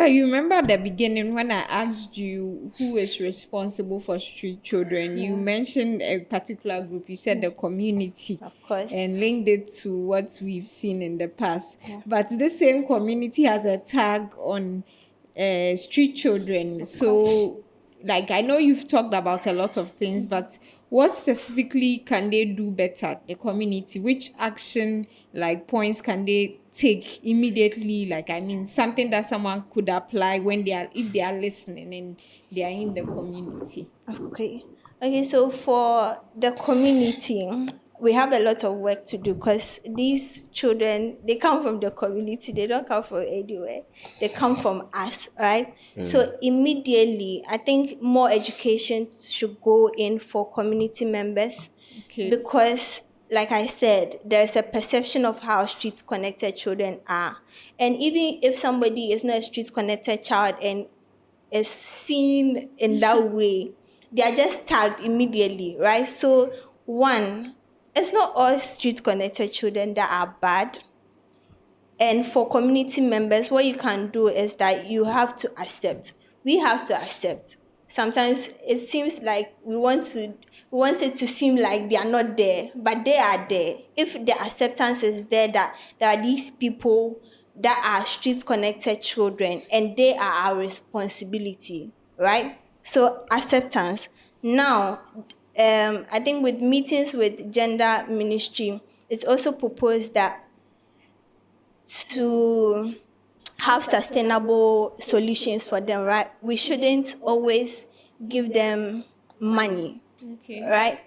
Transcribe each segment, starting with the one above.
you remember at the beginning when I asked you who is responsible for street children, you mentioned a particular group. You said the community. Of course. And linked it to what we've seen in the past. Yeah. But this same community has a tag on street children. So, like, I know you've talked about a lot of things, but what specifically can they do better, the community? Which action, like, points can they take immediately? Like, I mean, something that someone could apply when if they are listening and they are in the community. Okay, so for the community, we have a lot of work to do because these children, they come from the community. They don't come from anywhere. They come from us, right? So immediately, I think more education should go in for community members because, like I said, there's a perception of how street-connected children are. And even if somebody is not a street-connected child and is seen in that way, they are just tagged immediately, right? So, one, it's not all street-connected children that are bad. And for community members, what you can do is that you have to accept. We have to accept. Sometimes it seems like we want it to seem like they are not there, but they are there. If the acceptance is there that there are these people that are street-connected children and they are our responsibility, right? So acceptance. Now, I think with meetings with gender ministry, it's also proposed that to have sustainable solutions for them, right? We shouldn't always give them money, right?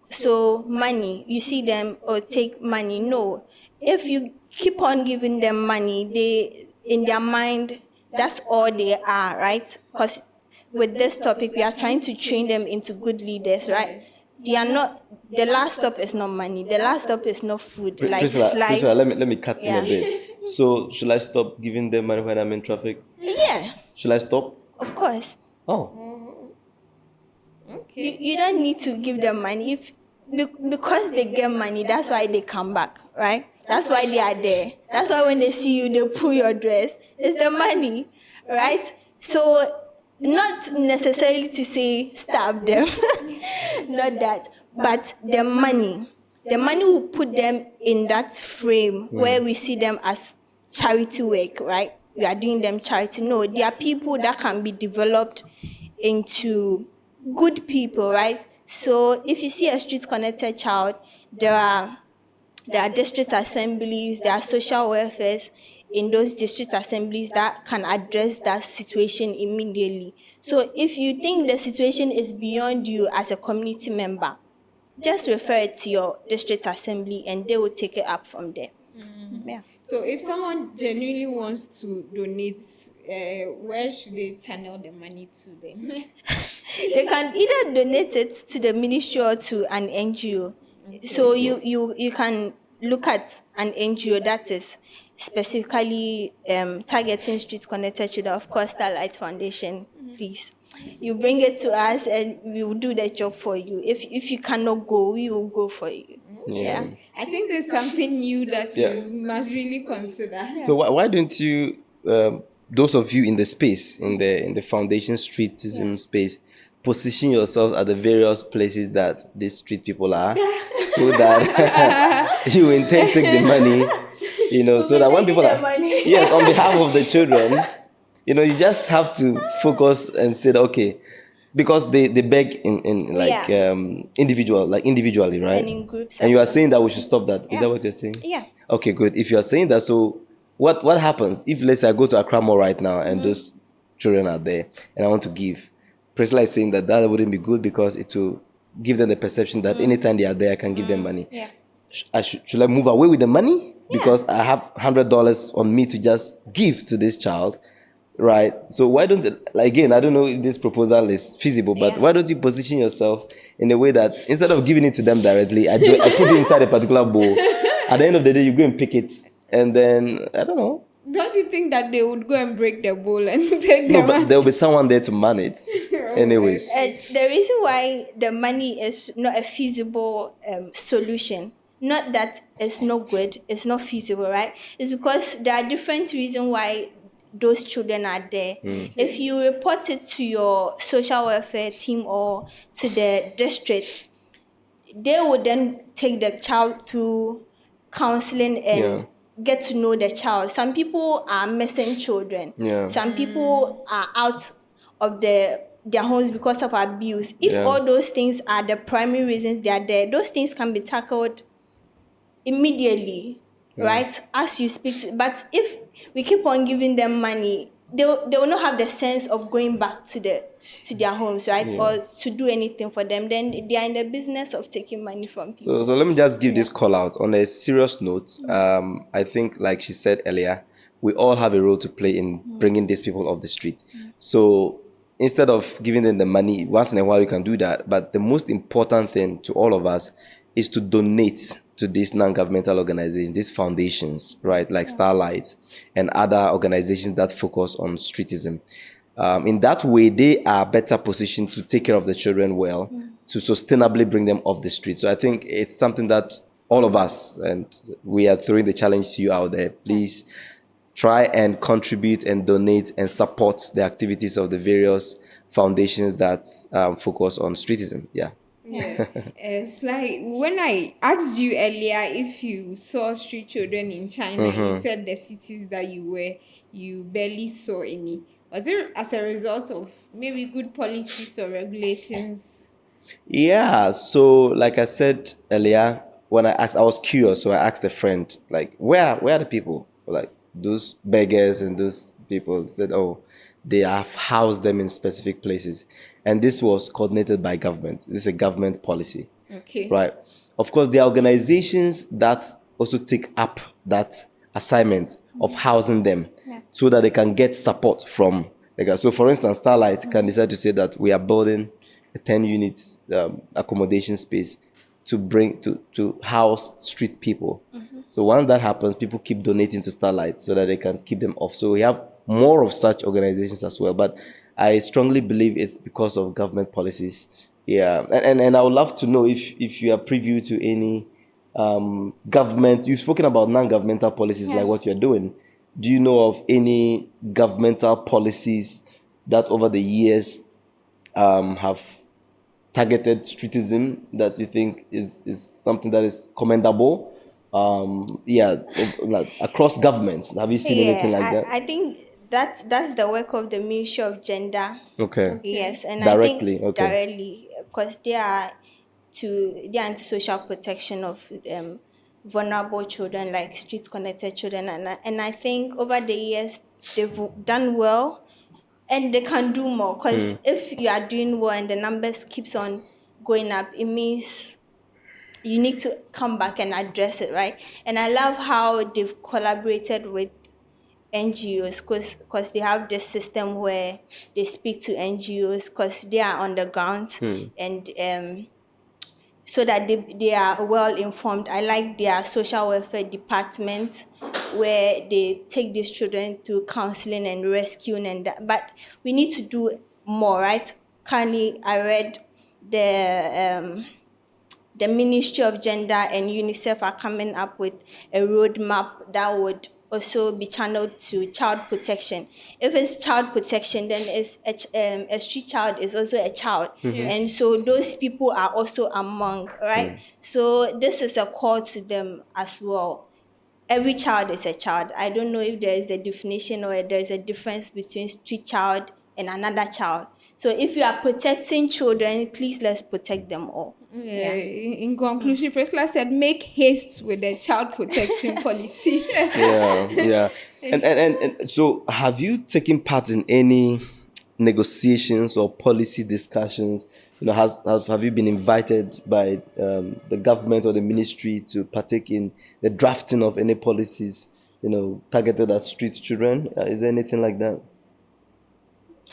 So money, you see them or take money. No, if you keep on giving them money, they, in their mind, that's all they are, right? Because with this topic, we are trying to train them into good leaders, right? They are not, the last stop is not money. The last stop is not food. Priscilla, let me cut in a bit. So, should I stop giving them money when I'm in traffic? Yeah. Should I stop? Of course. Oh. Okay. You don't need to give them money. Because they get money, that's why they come back, right? That's why they are there. That's why when they see you, they pull your dress. It's the money, right? So, not necessarily to say stab them, not that, but the money will put them in that frame where we see them as charity work, right? We are doing them charity. No, they are people that can be developed into good people, right? So if you see a street-connected child, there are district assemblies, there are social welfares in those district assemblies that can address that situation immediately. So if you think the situation is beyond you as a community member, just refer it to your district assembly and they will take it up from there. Yeah. So if someone genuinely wants to donate, where should they channel the money to then? They can either donate it to the ministry or to an NGO. So you can look at an NGO that is specifically targeting street-connected children. Of course, Starlight Foundation, please. You bring it to us and we will do the job for you. If you cannot go, we will go for you. Yeah. I think there's something new that you must really consider. So why don't you, those of you in the space, in the foundation streetism space, position yourselves at the various places that these street people are, so that you intend to take the money, so that when people are, yes, on behalf of the children, you just have to focus and say, okay, because they beg in like individually, right? And in groups. And you are saying that we should stop that. Is that what you're saying? Yeah. Okay, good. If you are saying that, so what happens if, let's say, I go to Accra Mall right now and those children are there and I want to give? Priscilla is saying that wouldn't be good because it will give them the perception that anytime they are there, I can give them money. Yeah. Should I move away with the money? Because I have $100 on me to just give to this child, right? So why don't, again, I don't know if this proposal is feasible, but why don't you position yourself in a way that instead of giving it to them directly, I put it inside a particular bowl. At the end of the day, you go and pick it, and then, I don't know. Don't you think that they would go and break the bowl and take the money? No, but there will be someone there to man it. Anyways. The reason why the money is not a feasible solution, not that it's not good, it's not feasible, right? It's because there are different reasons why those children are there. If you report it to your social welfare team or to the district, they would then take the child through counseling and Yeah. get to know the child. Some people are missing children. Yeah. Some people are out of their homes because of abuse. If Yeah. all those things are the primary reasons they are there, those things can be tackled immediately, right? As you speak but if we keep on giving them money, they will not have the sense of going back to their homes, right? Yeah. Or to do anything for them. Then they are in the business of taking money from people. So let me just give this call out on a serious note. I think, like she said earlier, we all have a role to play in bringing these people off the street. So instead of giving them the money, once in a while you can do that. But the most important thing to all of us is to donate to these non-governmental organizations, these foundations, right, like Starlight and other organizations that focus on streetism. In that way, they are better positioned to take care of the children well, to sustainably bring them off the street. So I think it's something that all of us, and we are throwing the challenge to you out there, please try and contribute and donate and support the activities of the various foundations that focus on streetism. Yeah. Yeah. It's like when I asked you earlier if you saw street children in China, you said the cities that you were, you barely saw any. Was it as a result of maybe good policies or regulations? Yeah, so like I said earlier, when I asked, I was curious, so I asked a friend, like, where are the people? Like those beggars and those people said, oh, they have housed them in specific places. And this was coordinated by government. This is a government policy. Okay. Right. Of course, there are organizations that also take up that assignment of housing them so that they can get support from. Like, so, for instance, Starlight can decide to say that we are building a 10 units accommodation space to bring to house street people. So once that happens, people keep donating to Starlight so that they can keep them off. So we have more of such organizations as well. But I strongly believe it's because of government policies. Yeah, and I would love to know if you are privy to any government. You've spoken about non-governmental policies like what you're doing. Do you know of any governmental policies that over the years have targeted streetism that you think is something that is commendable? Like across governments. Have you seen anything like that? I think that's the work of the Ministry of Gender. Okay. Yes, and Directly, I think okay. directly, because they are into social protection of vulnerable children, like street connected children, and I think over the years they've done well, and they can do more. Because if you are doing well and the numbers keeps on going up, it means you need to come back and address it, right? And I love how they've collaborated with NGOs, because they have this system where they speak to NGOs because they are on the ground, and so that they are well informed. I like their social welfare department where they take these children through counseling and rescuing and that. But we need to do more, right? Currently, I read the Ministry of Gender and UNICEF are coming up with a roadmap that would also be channeled to child protection. If it's child protection, then it's a street child is also a child. And so those people are also among, right? So this is a call to them as well. Every child is a child. I don't know if there is a definition or there is a difference between street child and another child. So if you are protecting children, please let's protect them all. In conclusion, Priscilla said, make haste with the child protection policy. Yeah. And so have you taken part in any negotiations or policy discussions? You know, have you been invited by the government or the ministry to partake in the drafting of any policies, you know, targeted at street children? Is there anything like that?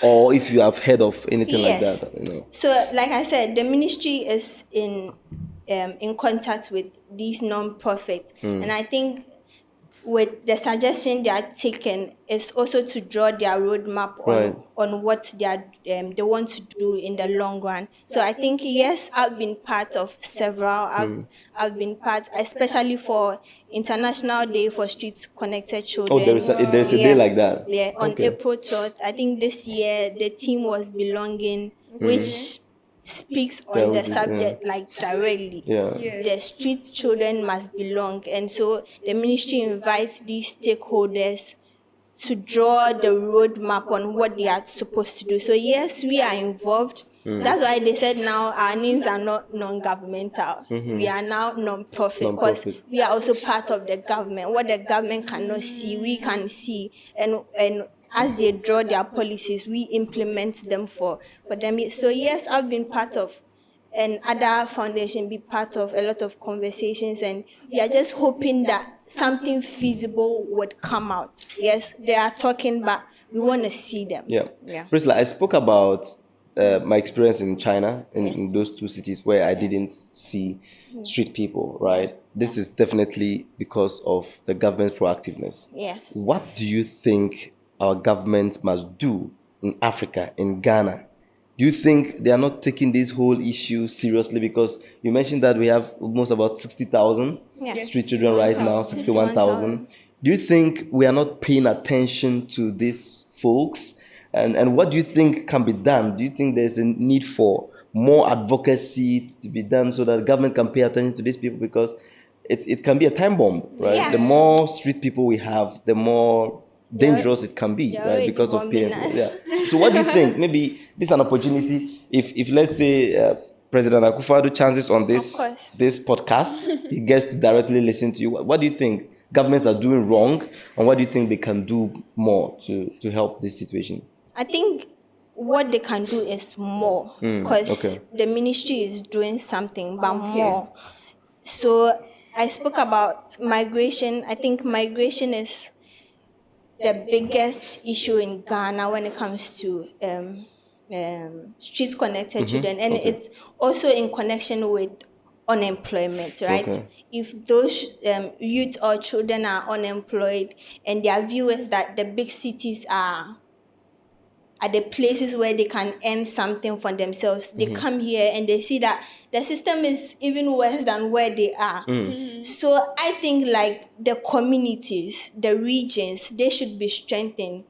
Or if you have heard of anything like that, you know. So, like I said, the ministry is in contact with these non-profits, and I think with the suggestion they are taking is also to draw their roadmap Right. on what they want to do in the long run. So I think yes, I've been part of several. I've been part, especially for International Day for Street Connected Oh, Children. there's a day like that. Yeah, on Okay. April 12th. I think this year the theme was belonging, which speaks Yeah, on the which is, subject like directly. Yeah. The street children must belong, and so the ministry invites these stakeholders to draw the roadmap on what they are supposed to do. So yes, we are involved. That's why they said now our names are not non-governmental. We are now non-profit because Non-profit. we are also part of the government. What the government cannot see, we can see, and as they draw their policies, we implement them for them. So yes, I've been part of, and other foundation be part of a lot of conversations, and we are just hoping that something feasible would come out. Yes, they are talking, but we want to see them. Yeah. Priscilla, I spoke about my experience in China, in those two cities where I didn't see street people, right? This is definitely because of the government's proactiveness. Yes. What do you think our government must do in Africa, in Ghana? Do you think they are not taking this whole issue seriously? Because you mentioned that we have almost about 60,000 street children right now, 61,000. Do you think we are not paying attention to these folks? And what do you think can be done? Do you think there's a need for more advocacy to be done so that government can pay attention to these people? Because it can be a time bomb, right? Yeah. The more street people we have, the more dangerous it can be, right? Because of peer influence. Yeah. So what do you think? Maybe this is an opportunity. If let's say President Akufo-Addo chances on this podcast, he gets to directly listen to you. What do you think governments are doing wrong, and what do you think they can do more to help this situation? I think what they can do is more, because the ministry is doing something, but more. So I spoke about migration. I think migration is the biggest issue in Ghana when it comes to street connected children, and it's also in connection with unemployment, right? If those youth or children are unemployed and their view is that the big cities are the places where they can earn something for themselves, they come here and they see that the system is even worse than where they are. So I think like the communities, the regions, they should be strengthened,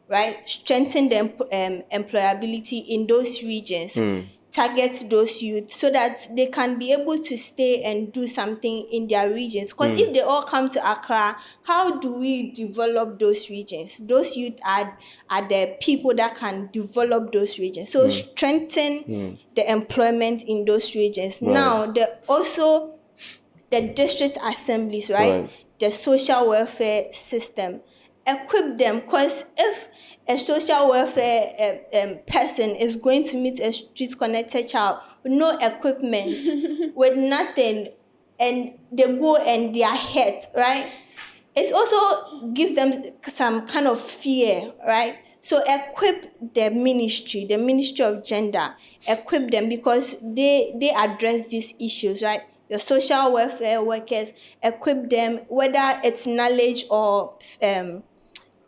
right? Strengthen the employability in those regions. Target those youth so that they can be able to stay and do something in their regions. Because if they all come to Accra, how do we develop those regions? Those youth are the people that can develop those regions. So strengthen the employment in those regions. Right. Now, also the district assemblies, right? The social welfare system. Equip them, because if a social welfare person is going to meet a street connected child with no equipment, with nothing, and they go and they are hurt, right? It also gives them some kind of fear, right? So equip the ministry of gender, equip them, because they address these issues, right? The social welfare workers, equip them, whether it's knowledge or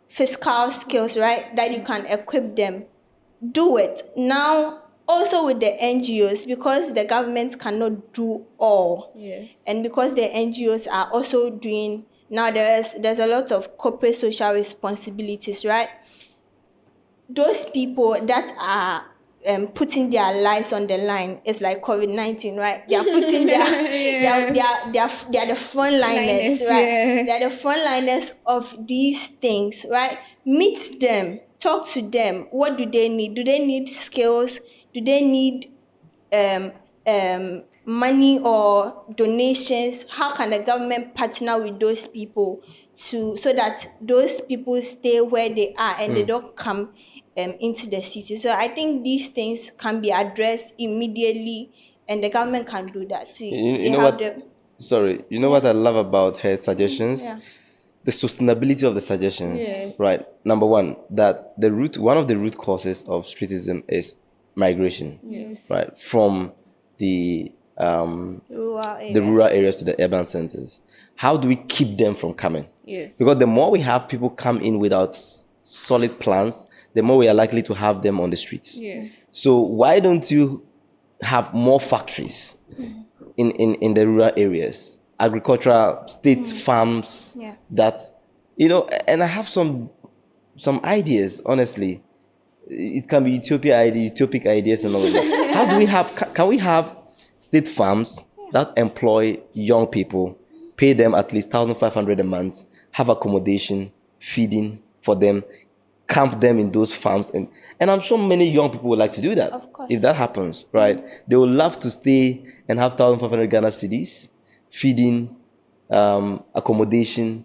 fiscal skills, right? That you can equip them. Do it. Now, also with the NGOs, because the government cannot do all. Yes. And because the NGOs are also doing, now there's a lot of corporate social responsibilities, right? Those people that are putting their lives on the line, it's like COVID-19, right? They are putting they are the frontliners, right? Yeah. They are the frontliners of these things, right? Meet them, talk to them. What do they need? Do they need skills? Do they need money or donations? How can the government partner with those people so that those people stay where they are and they don't come into the city? So I think these things can be addressed immediately, and the government can do that. You know what I love about her suggestions? The sustainability of the suggestions. Yes. Right. Number one, that one of the root causes of streetism is migration. Yes. Right. From the Rural the areas. rural areas to the urban centers. How do we keep them from coming? Yes. Because the more we have people come in without solid plans, the more we are likely to have them on the streets. Yes. So why don't you have more factories in the rural areas, agricultural states, farms, Yeah. that, and I have some ideas, honestly. It can be utopic ideas and all of that. How do we have, can we have state farms that employ young people, pay them at least 1,500 a month, have accommodation, feeding for them, camp them in those farms, and I'm sure many young people would like to do that. Of course. If that happens, right? They would love to stay and have 1,500 Ghana cedis, feeding, accommodation,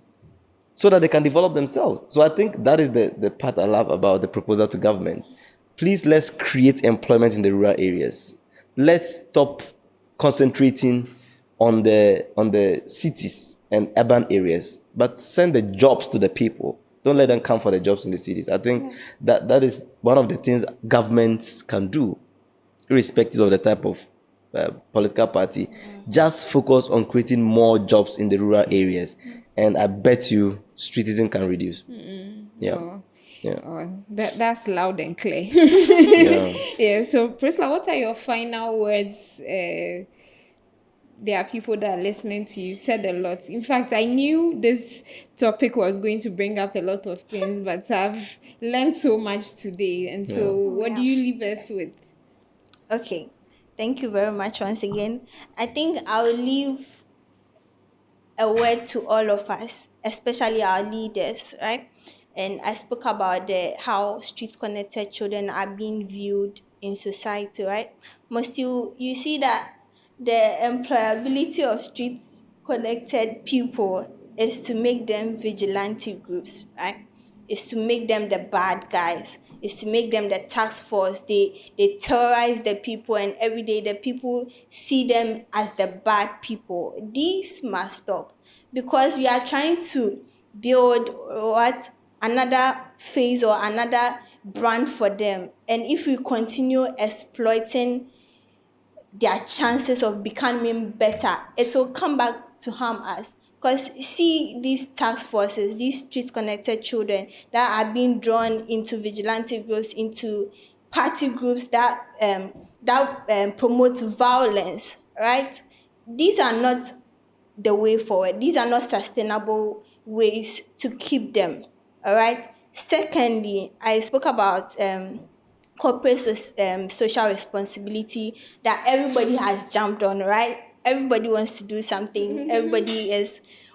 so that they can develop themselves. So I think that is the part I love about the proposal to government. Please, let's create employment in the rural areas. Let's stop concentrating on the cities and urban areas, but send the jobs to the people. Don't let them come for the jobs in the cities. I think that is one of the things governments can do, irrespective of the type of political party. Just focus on creating more jobs in the rural areas, and I bet you streetism can reduce. Yeah. Oh, Yeah. that's loud and clear. Yeah. Yeah. So, Priscilla, what are your final words? There are people that are listening to you. Said a lot. In fact, I knew this topic was going to bring up a lot of things, but I've learned so much today. And so, what do you leave us with? Okay. Thank you very much once again. I think I'll leave a word to all of us, especially our leaders, right? And I spoke about how street connected children are being viewed in society, right? Most you see that the employability of street connected people is to make them vigilante groups, right? Is to make them the bad guys, is to make them the task force. They terrorize the people, and every day the people see them as the bad people. These must stop, because we are trying to build another phase or another brand for them. And if we continue exploiting their chances of becoming better, it will come back to harm us. Because see, these task forces, these street connected children that are being drawn into vigilante groups, into party groups that promote violence, right? These are not the way forward. These are not sustainable ways to keep them. All right. Secondly, I spoke about corporate social responsibility that everybody has jumped on, right? Everybody wants to do something.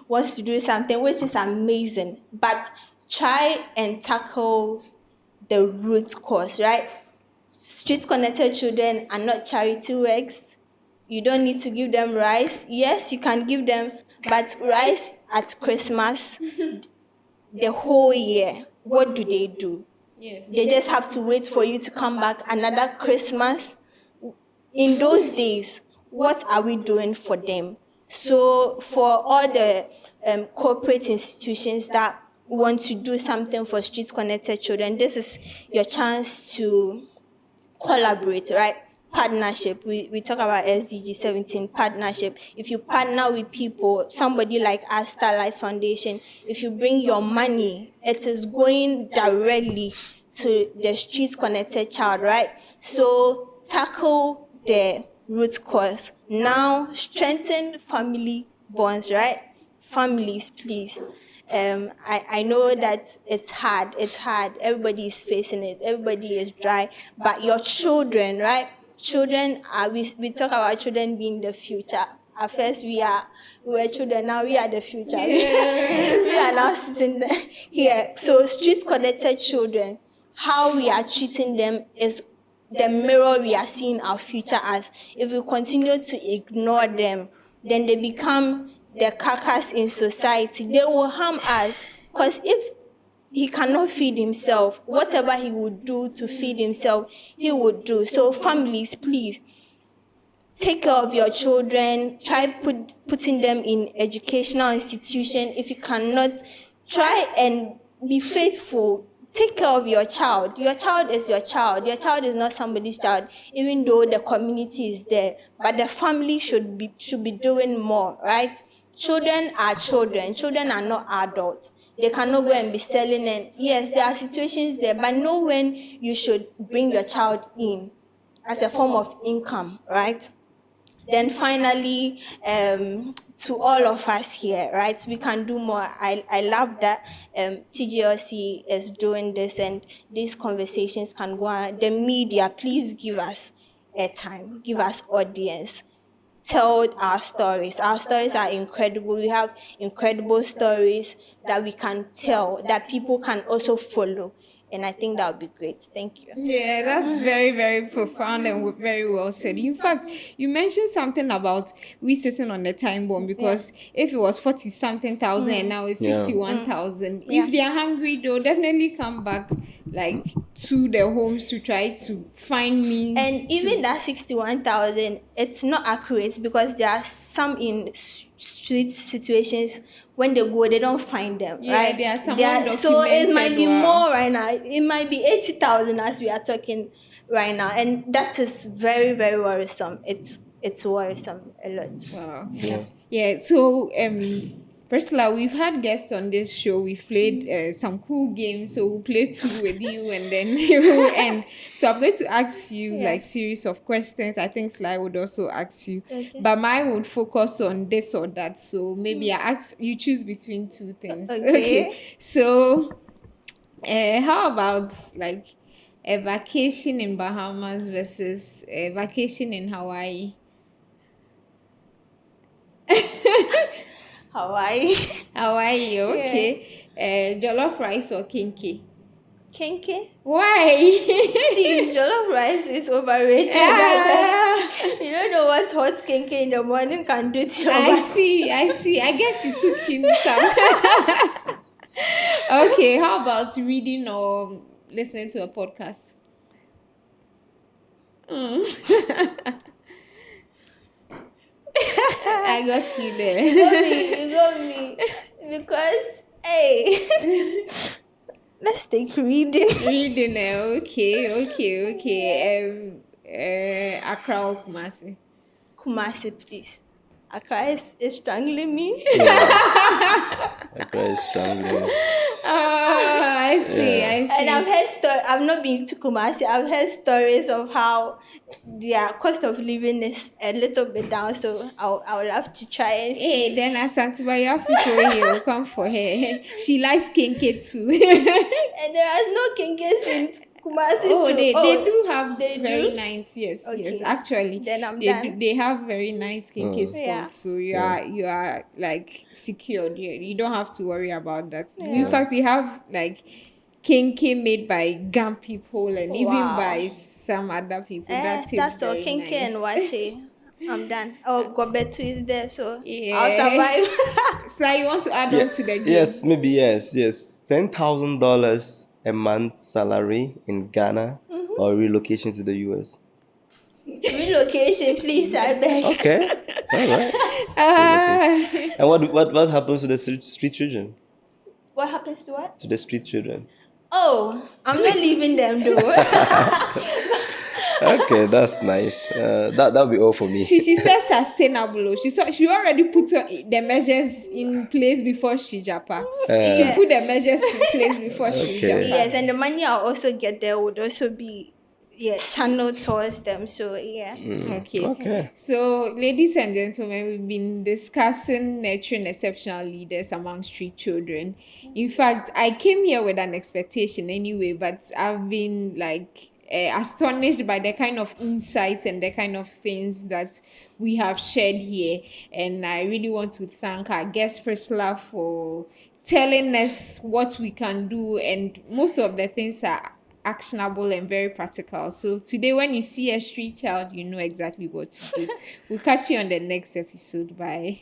Wants to do something, which is amazing. But try and tackle the root cause, right? Street connected children are not charity works. You don't need to give them rice. Yes, you can give them, but rice at Christmas, the whole year, what do they do? Yes. They just have to wait for you to come back another Christmas. In those days, what are we doing for them? So for all the corporate institutions that want to do something for street connected children, this is your chance to collaborate, right? Partnership. We talk about SDG 17 partnership. If you partner with people, somebody like us, Starlight Foundation, if you bring your money, it is going directly to the street connected child, right? So tackle the root cause. Now strengthen family bonds, right? Families, please. I know that it's hard. Everybody is facing it. Everybody is dry. But your children, right? Children are, we talk about children being the future. At first we were children, now we are the future. We are now sitting here. So street connected children, how we are treating them is the mirror we are seeing our future as. If we continue to ignore them, then they become the carcass in society. They will harm us. Because if he cannot feed himself, whatever he would do to feed himself, he would do. So families, please, take care of your children. Try putting them in educational institution. If you cannot, try and be faithful. take care of your child. Your child is your child. Your child is not somebody's child, even though the community is there. But the family should be doing more, right? Children are children. Children are not adults. They cannot go and be selling. And yes, there are situations there, but know when you should bring your child in as a form of income, right? Then finally, to all of us here, right, we can do more. I love that TGLC is doing this, and these conversations can go on. The media, please give us airtime, give us audience. Tell our stories. Our stories are incredible. We have incredible stories that we can tell, that people can also follow. And I think that would be great. Thank you. Yeah, that's very, very profound and very well said. In fact, you mentioned something about we sitting on the time bomb, because if it was 40 something thousand and now it's Yeah. 61,000, Yeah. if they are hungry, they'll definitely come back like to their homes to try to find means. And even that 61,000, it's not accurate, because there are some in street situations when they go, they don't find them, Yeah, right? there are some so it might be undocumented, wow. more right now. It might be 80,000 as we are talking right now, and that is very, very worrisome. It's worrisome a lot. Wow. Yeah. Yeah. So, Priscilla, we've had guests on this show. We've played some cool games. So we'll play two with you, and then we'll end. So I'm going to ask you Yeah. like series of questions. I think Sly would also ask you, Okay. but mine would focus on this or that. So maybe I ask you, choose between two things. Okay. So, how about like a vacation in Bahamas versus a vacation in Hawaii? Hawaii. Hawaii, okay. Jollof rice or kinky? Kinky. Why? Please, jollof rice is overrated. You don't know what hot kinky in the morning can do to your I body. see. I guess you took in some. Okay, how about reading or listening to a podcast? I got you there. You got me. Because, hey, let's take reading. Reading, okay. Accra or Kumasi? Kumasi, please. Accra is strangling me. I cry strongly. Oh, I see. Yeah. And I've heard I've not been to Kumasi. I've heard stories of how their cost of living is a little bit down. So I would love to try and see. Hey, then Asantuba, you have people here will come for her. She likes kinky too. And there are no kinkies in Kumasi too. They do have they very do? nice, yes. Okay. Actually, Then I'm they done. they have very nice kinky spots, Yeah. so you are like secured. You don't have to worry about that. Yeah. In fact, we have like kinky made by Gam people and even Wow. by some other people. That is That's all. very Kinky nice. and Wache. I'm done. Oh, Gobetu is there, so Yeah. I'll survive. It's like you want to add Yeah. on to the game. Yes, maybe yes. $10,000 a month salary in Ghana or relocation to the US. Relocation, please, I beg. Okay. All right. Ah. And what happens to the street children? What happens to what? To the street children. Oh, I'm not leaving them though. Okay, that's nice. That'll be all for me. She said sustainable. She already put the measures in place before she japa. She put the measures in place before she Okay. japa. Yes, and the money I'll also get there would also be channeled towards them. So yeah. Okay. So, ladies and gentlemen, we've been discussing nurturing exceptional leaders among street children. In fact, I came here with an expectation anyway, but I've been like astonished by the kind of insights and the kind of things that we have shared here. And I really want to thank our guest Priscilla for telling us what we can do, and most of the things are actionable and very practical. So today when you see a street child, you know exactly what to do. We'll catch you on the next episode. Bye.